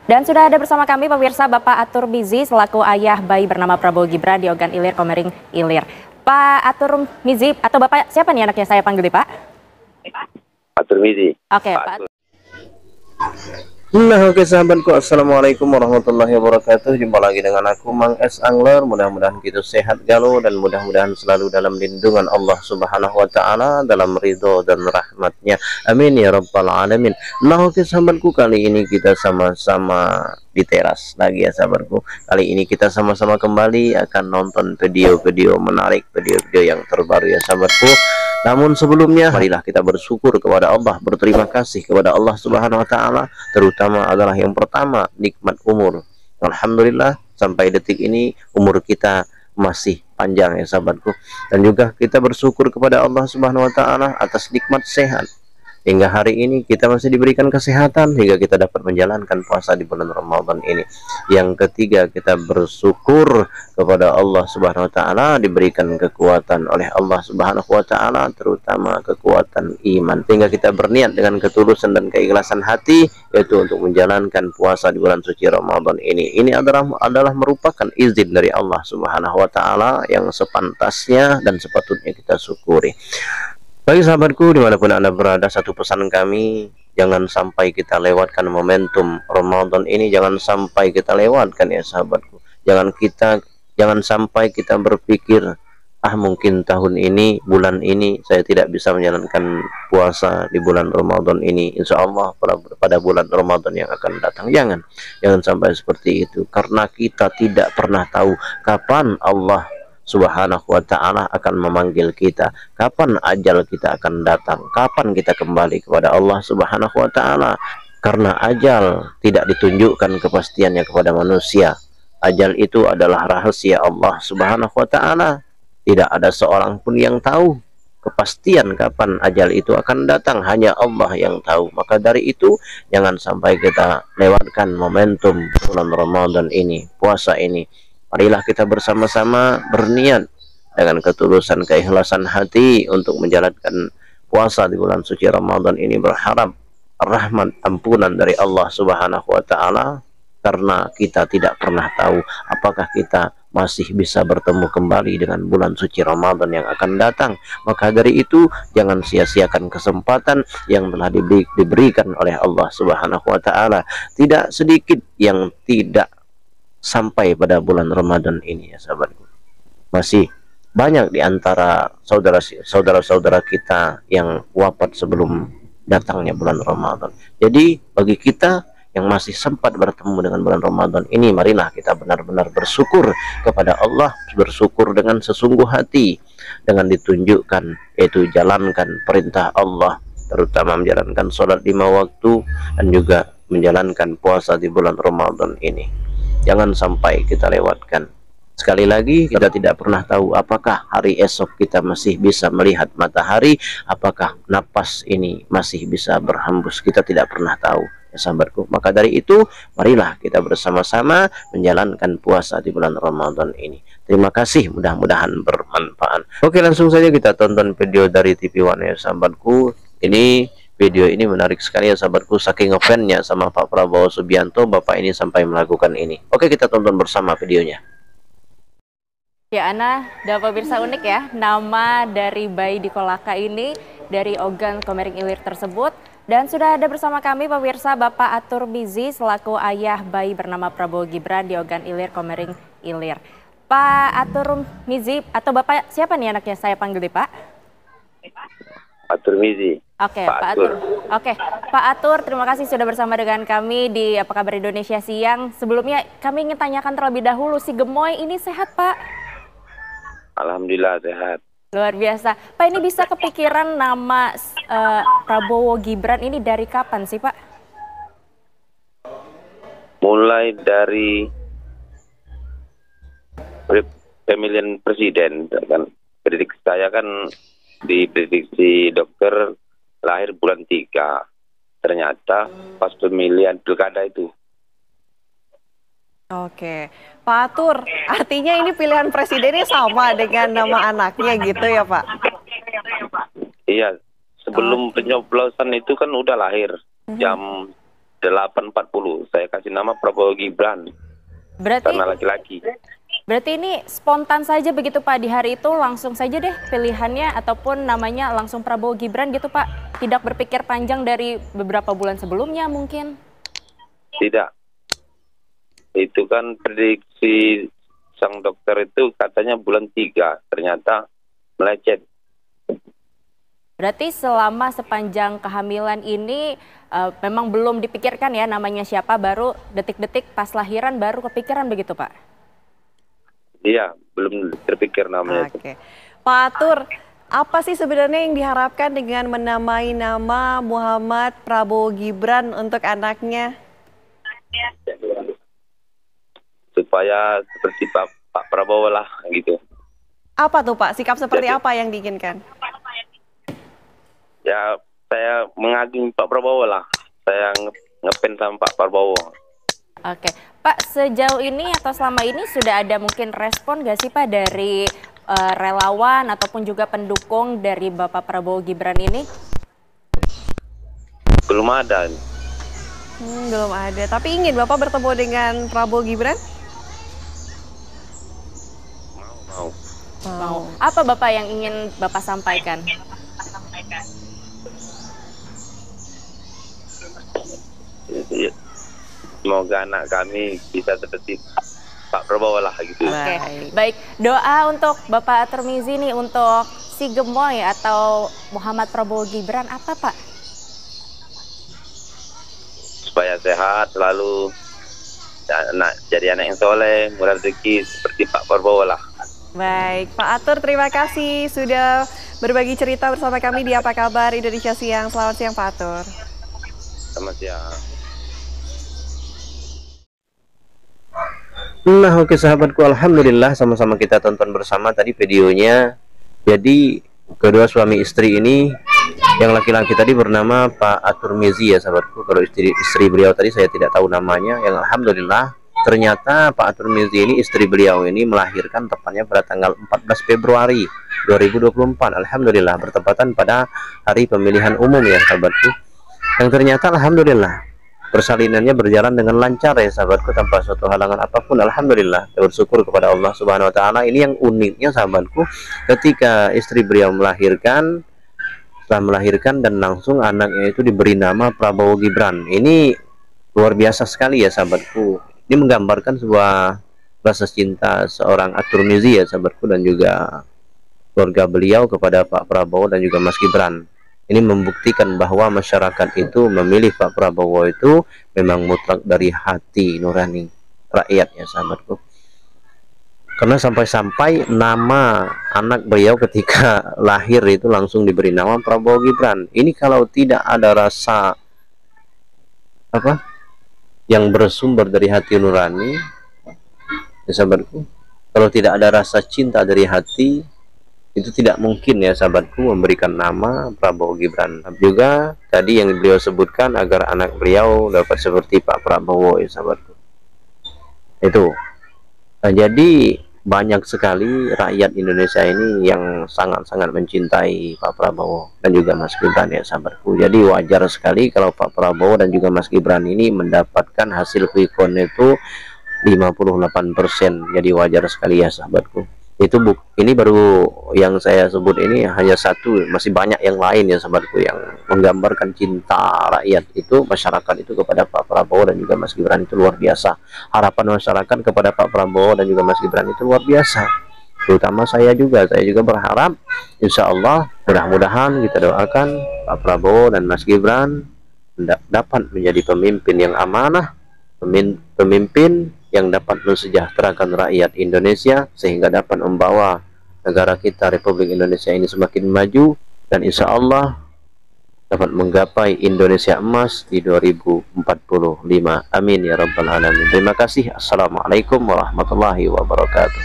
Dan sudah ada bersama kami pemirsa Bapak Atur Mizi selaku ayah bayi bernama Prabowo Gibran di Ogan Ilir, Komering Ilir. Pak Atur Mizi atau Bapak siapa nih anaknya saya panggil Pak? Atur Mizi. Oke, Pak. Nah, oke sahabatku, assalamualaikum warahmatullahi wabarakatuh. Jumpa lagi dengan aku Mang S Angler. Mudah-mudahan kita sehat galau dan mudah-mudahan selalu dalam lindungan Allah Subhanahu wa taala, dalam ridho dan rahmatnya. Amin ya rabbal alamin. Nah, oke sahabatku, kali ini kita sama-sama di teras lagi ya sahabatku. Kali ini kita sama-sama kembali akan nonton video-video menarik, video-video yang terbaru ya sahabatku. Namun sebelumnya, marilah kita bersyukur kepada Allah, berterima kasih kepada Allah Subhanahu wa taala, terutama adalah yang pertama, nikmat umur. Alhamdulillah sampai detik ini umur kita masih panjang ya sahabatku. Dan juga kita bersyukur kepada Allah Subhanahu wa taala atas nikmat sehat. Hingga hari ini kita masih diberikan kesehatan hingga kita dapat menjalankan puasa di bulan Ramadan ini. Yang ketiga, kita bersyukur kepada Allah Subhanahu wa taala diberikan kekuatan oleh Allah Subhanahu wa taala, terutama kekuatan iman. Sehingga kita berniat dengan ketulusan dan keikhlasan hati, yaitu untuk menjalankan puasa di bulan suci Ramadan ini. Ini adalah merupakan izin dari Allah Subhanahu wa taala yang sepantasnya dan sepatutnya kita syukuri. Bagi sahabatku dimanapun Anda berada, satu pesan kami, jangan sampai kita lewatkan momentum Ramadan ini, jangan sampai kita lewatkan ya sahabatku. Jangan sampai kita berpikir, mungkin tahun ini, bulan ini saya tidak bisa menjalankan puasa di bulan Ramadan ini. Insya Allah pada bulan Ramadan yang akan datang. Jangan sampai seperti itu, karena kita tidak pernah tahu kapan Allah Subhanahu wa ta'ala akan memanggil kita, kapan ajal kita akan datang, kapan kita kembali kepada Allah Subhanahu wa ta'ala. Karena ajal tidak ditunjukkan kepastiannya kepada manusia. Ajal itu adalah rahasia Allah Subhanahu wa ta'ala. Tidak ada seorang pun yang tahu kepastian kapan ajal itu akan datang, hanya Allah yang tahu. Maka dari itu jangan sampai kita lewatkan momentum bulan Ramadan ini, puasa ini. Marilah kita bersama-sama berniat dengan ketulusan keikhlasan hati untuk menjalankan puasa di bulan suci Ramadan ini, berharap rahmat ampunan dari Allah Subhanahu wa taala, karena kita tidak pernah tahu apakah kita masih bisa bertemu kembali dengan bulan suci Ramadan yang akan datang. Maka dari itu jangan sia-siakan kesempatan yang telah diberikan oleh Allah Subhanahu wa taala. Tidak sedikit yang tidak sampai pada bulan Ramadan ini ya sahabatku. Masih banyak di antara saudara-saudara kita yang wafat sebelum datangnya bulan Ramadan. Jadi bagi kita yang masih sempat bertemu dengan bulan Ramadan ini, marilah kita benar-benar bersyukur kepada Allah, bersyukur dengan sesungguh hati, dengan ditunjukkan yaitu jalankan perintah Allah, terutama menjalankan sholat 5 waktu dan juga menjalankan puasa di bulan Ramadan ini. Jangan sampai kita lewatkan. Sekali lagi, kita tidak pernah tahu apakah hari esok kita masih bisa melihat matahari, apakah napas ini masih bisa berhembus. Kita tidak pernah tahu ya sahabatku. Maka dari itu, marilah kita bersama-sama menjalankan puasa di bulan Ramadan ini. Terima kasih, mudah-mudahan bermanfaat. Oke, langsung saja kita tonton video dari TV One ya sahabatku. Ini video ini menarik sekali ya sahabatku, saking ngefansnya sama Pak Prabowo Subianto, Bapak ini sampai melakukan ini. Oke, kita tonton bersama videonya. Ya Ana, dan pemirsa unik ya, nama dari bayi di Kolaka ini dari Ogan Komering Ilir tersebut. Dan sudah ada bersama kami pemirsa Bapak Atur Mizi selaku ayah bayi bernama Prabowo Gibran di Ogan Ilir, Komering Ilir. Pak Atur Mizi atau Bapak siapa nih anaknya saya panggil Pak? Atur Mizi. Oke, Pak Atur. Oke, Pak Atur, terima kasih sudah bersama dengan kami di Apa Kabar Indonesia Siang. Sebelumnya kami ingin tanyakan terlebih dahulu, si Gemoy ini sehat, Pak? Alhamdulillah sehat. Luar biasa. Pak, ini bisa kepikiran nama Prabowo Gibran ini dari kapan sih, Pak? Mulai dari pemilihan presiden kan. Prediksi saya kan diprediksi dokter lahir bulan 3. Ternyata pas pemilihan pilkada itu. Oke, Pak Atur, artinya ini pilihan presidennya sama dengan nama anaknya gitu ya Pak? Iya, sebelum penyoblosan itu kan udah lahir jam 8.40 saya kasih nama Prabowo Gibran Berarti karena laki-laki. berarti ini spontan saja begitu Pak, di hari itu langsung saja deh pilihannya ataupun namanya langsung Prabowo Gibran gitu Pak? Tidak berpikir panjang dari beberapa bulan sebelumnya mungkin? Tidak. Itu kan prediksi sang dokter itu katanya bulan 3, ternyata melecet. Berarti selama sepanjang kehamilan ini memang belum dipikirkan ya namanya siapa, baru detik-detik pas lahiran baru kepikiran begitu Pak? Iya, belum terpikir namanya itu. Oke. Pak Atur, apa sih sebenarnya yang diharapkan dengan menamai nama Muhammad Prabowo Gibran untuk anaknya? Supaya seperti Pak Prabowo lah gitu. Apa tuh Pak? Sikap seperti Jadi- apa yang diinginkan? Ya, saya mengagumi Pak Prabowo lah. Saya ngefans sama Pak Prabowo. Oke, Pak, sejauh ini atau selama ini sudah ada mungkin respon nggak sih Pak dari relawan ataupun juga pendukung dari Bapak Prabowo Gibran ini? Belum ada. Belum ada. Tapi ingin Bapak bertemu dengan Prabowo Gibran? Mau. Mau. Apa Bapak yang ingin Bapak sampaikan? Jadi, semoga anak kami bisa seperti Pak Prabowo lah gitu. Oke, baik. Doa untuk Bapak Aturmizi nih untuk si Gemoy atau Muhammad Prabowo Gibran apa Pak? Supaya sehat selalu, jadi anak yang soleh, murah rezeki seperti Pak Prabowo lah. Baik, Pak Atur terima kasih sudah berbagi cerita bersama kami di Apa Kabar Indonesia Siang. Selamat siang Pak Atur. Selamat siang. Nah, oke sahabatku, alhamdulillah sama-sama kita tonton bersama tadi videonya. Jadi kedua suami istri ini, yang laki-laki tadi bernama Pak Aturmizi ya sahabatku. Kalau istri beliau tadi saya tidak tahu namanya. Yang alhamdulillah ternyata Pak Aturmizi ini, istri beliau ini melahirkan tepatnya pada tanggal 14 Februari 2024. Alhamdulillah bertepatan pada hari pemilihan umum ya sahabatku. Yang ternyata alhamdulillah persalinannya berjalan dengan lancar ya sahabatku, tanpa suatu halangan apapun. Alhamdulillah, saya bersyukur kepada Allah Subhanahu wa taala. Ini yang uniknya sahabatku, ketika istri beliau melahirkan, setelah melahirkan dan langsung anaknya itu diberi nama Prabowo Gibran. Ini luar biasa sekali ya sahabatku. Ini menggambarkan sebuah rasa cinta seorang Aturmizi ya sahabatku, dan juga keluarga beliau kepada Pak Prabowo dan juga Mas Gibran. Ini membuktikan bahwa masyarakat itu memilih Pak Prabowo itu memang mutlak dari hati nurani rakyat ya sahabatku. Karena sampai-sampai nama anak beliau ketika lahir itu langsung diberi nama Prabowo Gibran. Ini kalau tidak ada rasa apa yang bersumber dari hati nurani ya sahabatku, kalau tidak ada rasa cinta dari hati, itu tidak mungkin ya sahabatku memberikan nama Prabowo Gibran. Juga tadi yang beliau sebutkan agar anak beliau dapat seperti Pak Prabowo ya sahabatku. Itu. Nah, jadi banyak sekali rakyat Indonesia ini yang sangat-sangat mencintai Pak Prabowo dan juga Mas Gibran ya sahabatku. Jadi wajar sekali kalau Pak Prabowo dan juga Mas Gibran ini mendapatkan hasil quick count itu 58%. Jadi wajar sekali ya sahabatku. Itu ini baru yang saya sebut ini hanya satu, masih banyak yang lain ya sahabatku yang menggambarkan cinta rakyat itu, masyarakat itu kepada Pak Prabowo dan juga Mas Gibran itu luar biasa. Harapan masyarakat kepada Pak Prabowo dan juga Mas Gibran itu luar biasa, terutama saya juga berharap insya Allah mudah-mudahan kita doakan Pak Prabowo dan Mas Gibran dapat menjadi pemimpin yang amanah, pemimpin yang dapat mensejahterakan rakyat Indonesia sehingga dapat membawa negara kita Republik Indonesia ini semakin maju, dan insya Allah dapat menggapai Indonesia emas di 2045. Amin ya rabbal alamin. Terima kasih. Assalamualaikum warahmatullahi wabarakatuh.